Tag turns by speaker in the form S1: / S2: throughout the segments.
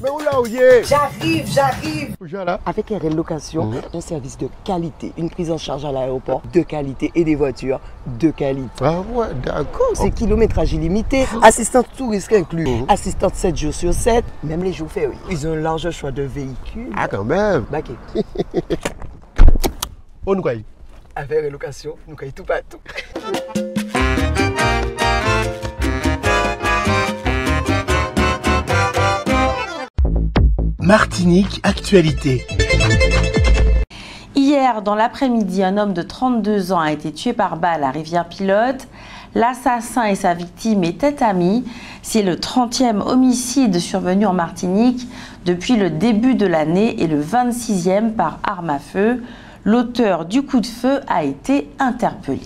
S1: Mais où là où y est?
S2: J'arrive.
S1: Où là?
S2: Avec Air Location, un service de qualité, une prise en charge à l'aéroport de qualité et des voitures de qualité.
S1: Ah ouais, d'accord.
S2: C'est kilométrage illimité, assistance tout risque inclus, assistante 7 jours sur 7, même les jours fériés. Ils ont un large choix de véhicules.
S1: Ah quand même.
S2: Baquet.
S1: On nous quoi?
S2: Avec Air Location, nous caillons tout partout.
S3: Martinique Actualité.
S4: Hier, dans l'après-midi, un homme de 32 ans a été tué par balle à Rivière-Pilote. L'assassin et sa victime étaient amis. C'est le 30e homicide survenu en Martinique depuis le début de l'année et le 26e par arme à feu. L'auteur du coup de feu a été interpellé.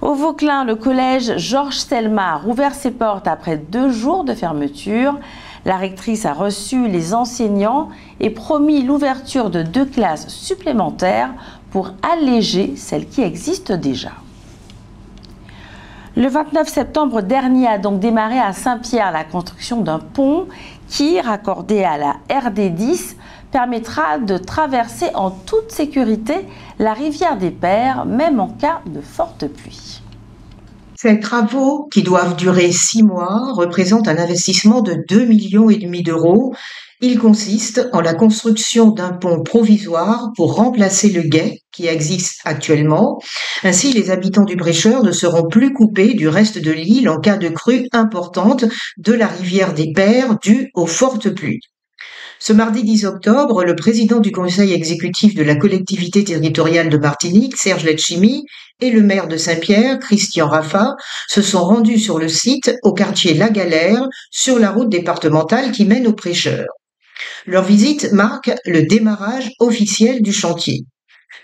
S4: Au Vauclin, le collège Georges Selma a rouvert ses portes après 2 jours de fermeture. La rectrice a reçu les enseignants et promis l'ouverture de 2 classes supplémentaires pour alléger celles qui existent déjà. Le 29 septembre dernier a donc démarré à Saint-Pierre la construction d'un pont qui, raccordé à la RD10, permettra de traverser en toute sécurité la rivière des Pères, même en cas de forte pluie.
S5: Ces travaux, qui doivent durer 6 mois, représentent un investissement de 2,5 millions d'euros. Il consiste en la construction d'un pont provisoire pour remplacer le gué qui existe actuellement. Ainsi, les habitants du Brécheur ne seront plus coupés du reste de l'île en cas de crue importante de la rivière des Pères due aux fortes pluies. Ce mardi 10 octobre, le président du conseil exécutif de la collectivité territoriale de Martinique, Serge Letchimy, et le maire de Saint-Pierre, Christian Raffa, se sont rendus sur le site au quartier La Galère, sur la route départementale qui mène aux Prêcheurs. Leur visite marque le démarrage officiel du chantier.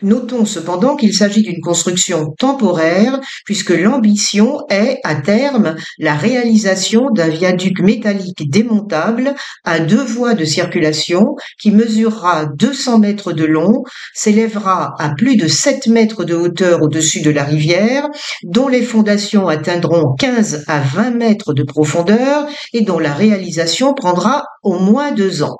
S5: Notons cependant qu'il s'agit d'une construction temporaire puisque l'ambition est, à terme, la réalisation d'un viaduc métallique démontable à 2 voies de circulation qui mesurera 200 mètres de long, s'élèvera à plus de 7 mètres de hauteur au-dessus de la rivière, dont les fondations atteindront 15 à 20 mètres de profondeur et dont la réalisation prendra au moins 2 ans.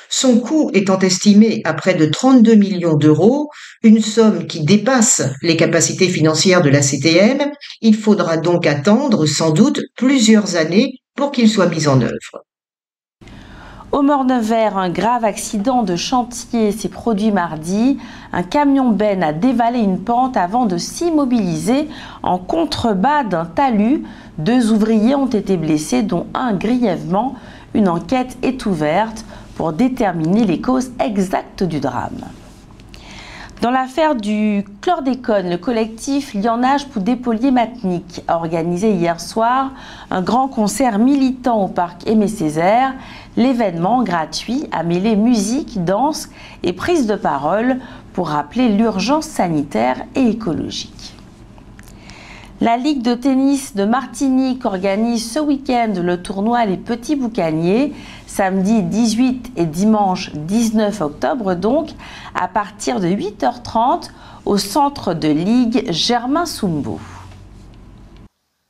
S5: Son coût étant estimé à près de 32 millions d'euros, une somme qui dépasse les capacités financières de la CTM, il faudra donc attendre sans doute plusieurs années pour qu'il soit mis en œuvre.
S4: Au Morne-Vert, un grave accident de chantier s'est produit mardi. Un camion-benne a dévalé une pente avant de s'immobiliser en contrebas d'un talus. 2 ouvriers ont été blessés, dont un grièvement. Une enquête est ouverte pour déterminer les causes exactes du drame. Dans l'affaire du chlordécone, le collectif Lionnage pour Dépollier Matinique a organisé hier soir un grand concert militant au parc Aimé Césaire. L'événement gratuit a mêlé musique, danse et prise de parole pour rappeler l'urgence sanitaire et écologique. La Ligue de tennis de Martinique organise ce week-end le tournoi Les Petits Boucaniers, samedi 18 et dimanche 19 octobre donc, à partir de 8h30 au centre de ligue Germain Soumbo.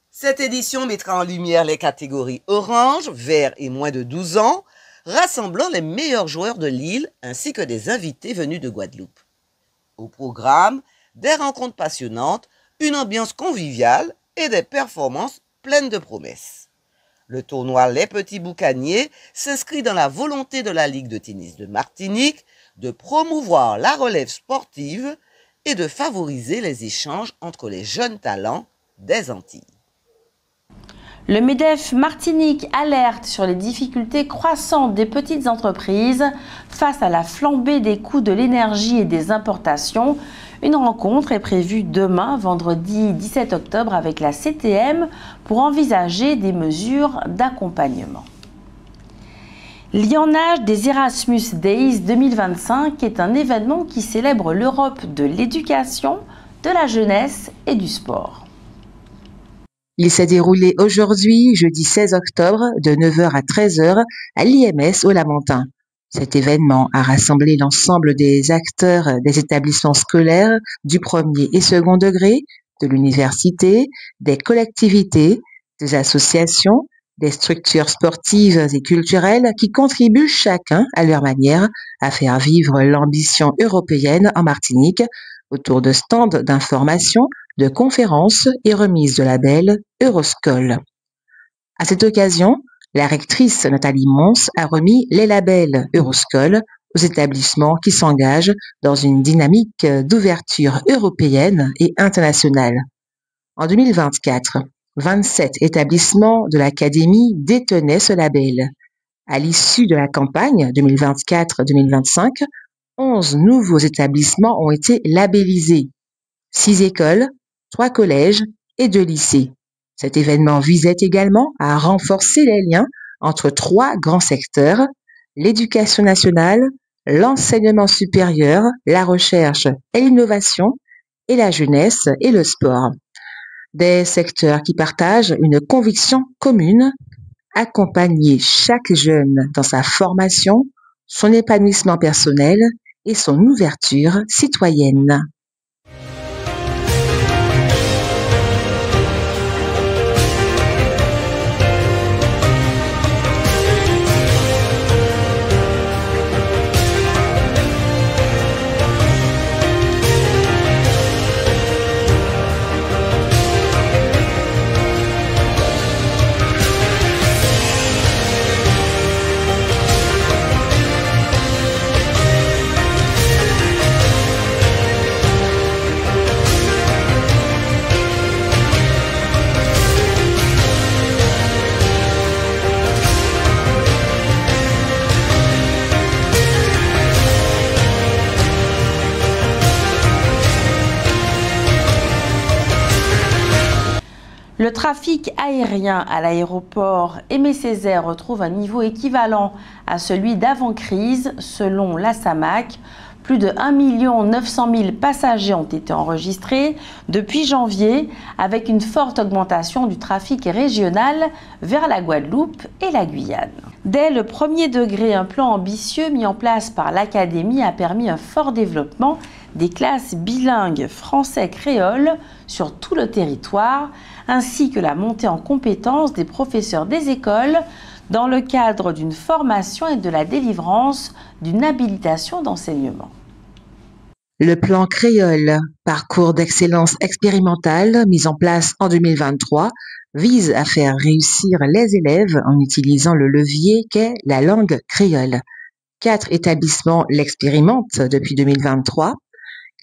S6: Cette édition mettra en lumière les catégories orange, vert et moins de 12 ans, rassemblant les meilleurs joueurs de l'île ainsi que des invités venus de Guadeloupe. Au programme, des rencontres passionnantes, une ambiance conviviale et des performances pleines de promesses. Le tournoi Les Petits Boucaniers s'inscrit dans la volonté de la Ligue de tennis de Martinique de promouvoir la relève sportive et de favoriser les échanges entre les jeunes talents des Antilles.
S4: Le MEDEF Martinique alerte sur les difficultés croissantes des petites entreprises face à la flambée des coûts de l'énergie et des importations. Une rencontre est prévue demain, vendredi 17 octobre, avec la CTM pour envisager des mesures d'accompagnement. Lionnage des Erasmus Days 2025 est un événement qui célèbre l'Europe de l'éducation, de la jeunesse et du sport.
S7: Il s'est déroulé aujourd'hui, jeudi 16 octobre, de 9h à 13h à l'IMS au Lamentin. Cet événement a rassemblé l'ensemble des acteurs des établissements scolaires du premier et second degré, de l'université, des collectivités, des associations, des structures sportives et culturelles qui contribuent chacun à leur manière à faire vivre l'ambition européenne en Martinique autour de stands d'information, de conférences et remises de labels Euroscol. À cette occasion, la rectrice Nathalie Mons a remis les labels Euroscol aux établissements qui s'engagent dans une dynamique d'ouverture européenne et internationale. En 2024, 27 établissements de l'Académie détenaient ce label. À l'issue de la campagne 2024-2025, 11 nouveaux établissements ont été labellisés. 6 écoles, 3 collèges et 2 lycées. Cet événement visait également à renforcer les liens entre 3 grands secteurs, l'éducation nationale, l'enseignement supérieur, la recherche et l'innovation, et la jeunesse et le sport. Des secteurs qui partagent une conviction commune, accompagner chaque jeune dans sa formation, son épanouissement personnel et son ouverture citoyenne.
S4: Le trafic aérien à l'aéroport Aimé Césaire retrouve un niveau équivalent à celui d'avant-crise selon la SAMAC. Plus de 1 900 000 passagers ont été enregistrés depuis janvier, avec une forte augmentation du trafic régional vers la Guadeloupe et la Guyane. Dès le premier degré, un plan ambitieux mis en place par l'Académie a permis un fort développement des classes bilingues français-créole sur tout le territoire, ainsi que la montée en compétences des professeurs des écoles dans le cadre d'une formation et de la délivrance d'une habilitation d'enseignement.
S7: Le plan créole, parcours d'excellence expérimental mis en place en 2023, vise à faire réussir les élèves en utilisant le levier qu'est la langue créole. 4 établissements l'expérimentent depuis 2023.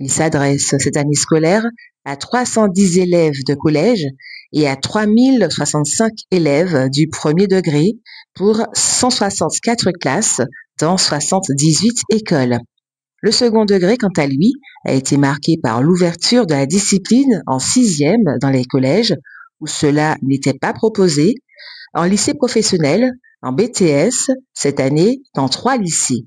S7: Il s'adresse cette année scolaire à 310 élèves de collège et à 3065 élèves du premier degré pour 164 classes dans 78 écoles. Le second degré, quant à lui, a été marqué par l'ouverture de la discipline en 6e dans les collèges où cela n'était pas proposé, en lycée professionnel, en BTS, cette année dans 3 lycées.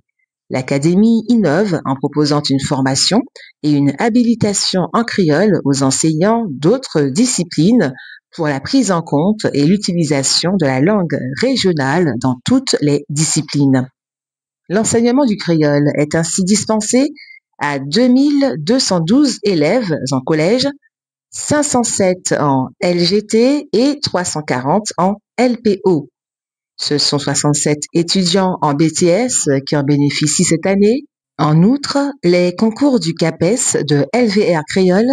S7: L'Académie innove en proposant une formation et une habilitation en créole aux enseignants d'autres disciplines pour la prise en compte et l'utilisation de la langue régionale dans toutes les disciplines. L'enseignement du créole est ainsi dispensé à 2212 élèves en collège, 507 en LGT et 340 en LPO. Ce sont 67 étudiants en BTS qui en bénéficient cette année. En outre, les concours du CAPES de LVR Créole,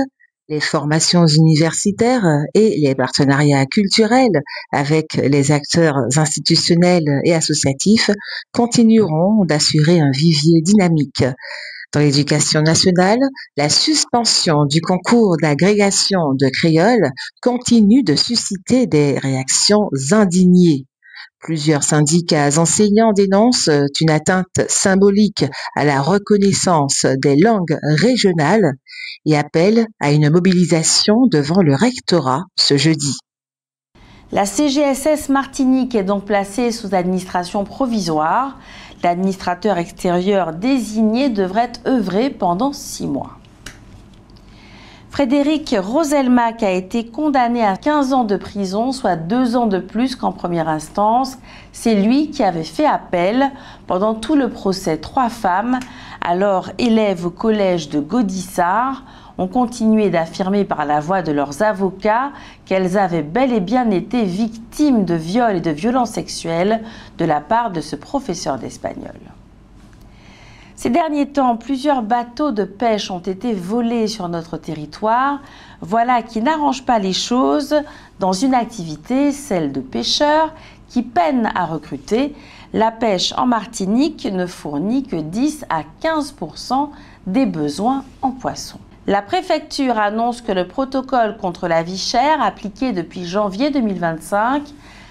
S7: les formations universitaires et les partenariats culturels avec les acteurs institutionnels et associatifs continueront d'assurer un vivier dynamique. Dans l'éducation nationale, la suspension du concours d'agrégation de créole continue de susciter des réactions indignées. Plusieurs syndicats enseignants dénoncent une atteinte symbolique à la reconnaissance des langues régionales et appellent à une mobilisation devant le rectorat ce jeudi.
S4: La CGSS Martinique est donc placée sous administration provisoire. L'administrateur extérieur désigné devrait œuvrer pendant 6 mois. Frédéric Roselmack a été condamné à 15 ans de prison, soit 2 ans de plus qu'en première instance. C'est lui qui avait fait appel. Pendant tout le procès, 3 femmes, alors élèves au collège de Gaudissart, ont continué d'affirmer par la voix de leurs avocats qu'elles avaient bel et bien été victimes de viols et de violences sexuelles de la part de ce professeur d'espagnol. Ces derniers temps, plusieurs bateaux de pêche ont été volés sur notre territoire. Voilà qui n'arrange pas les choses dans une activité, celle de pêcheurs, qui peine à recruter. La pêche en Martinique ne fournit que 10 à 15% des besoins en poissons. La préfecture annonce que le protocole contre la vie chère, appliqué depuis janvier 2025,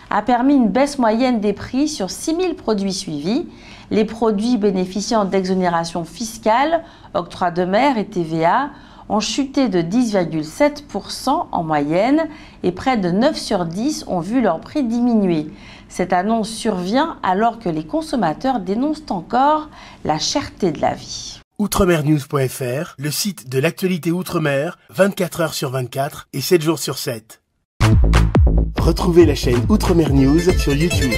S4: a permis une baisse moyenne des prix sur 6 000 produits suivis. Les produits bénéficiant d'exonération fiscale, octroi de mer et TVA ont chuté de 10,7% en moyenne et près de 9 sur 10 ont vu leur prix diminuer. Cette annonce survient alors que les consommateurs dénoncent encore la cherté de la vie.
S3: Outremernews.fr, le site de l'actualité Outre-mer, 24 heures sur 24 et 7 jours sur 7. Retrouvez la chaîne Outremer News sur YouTube.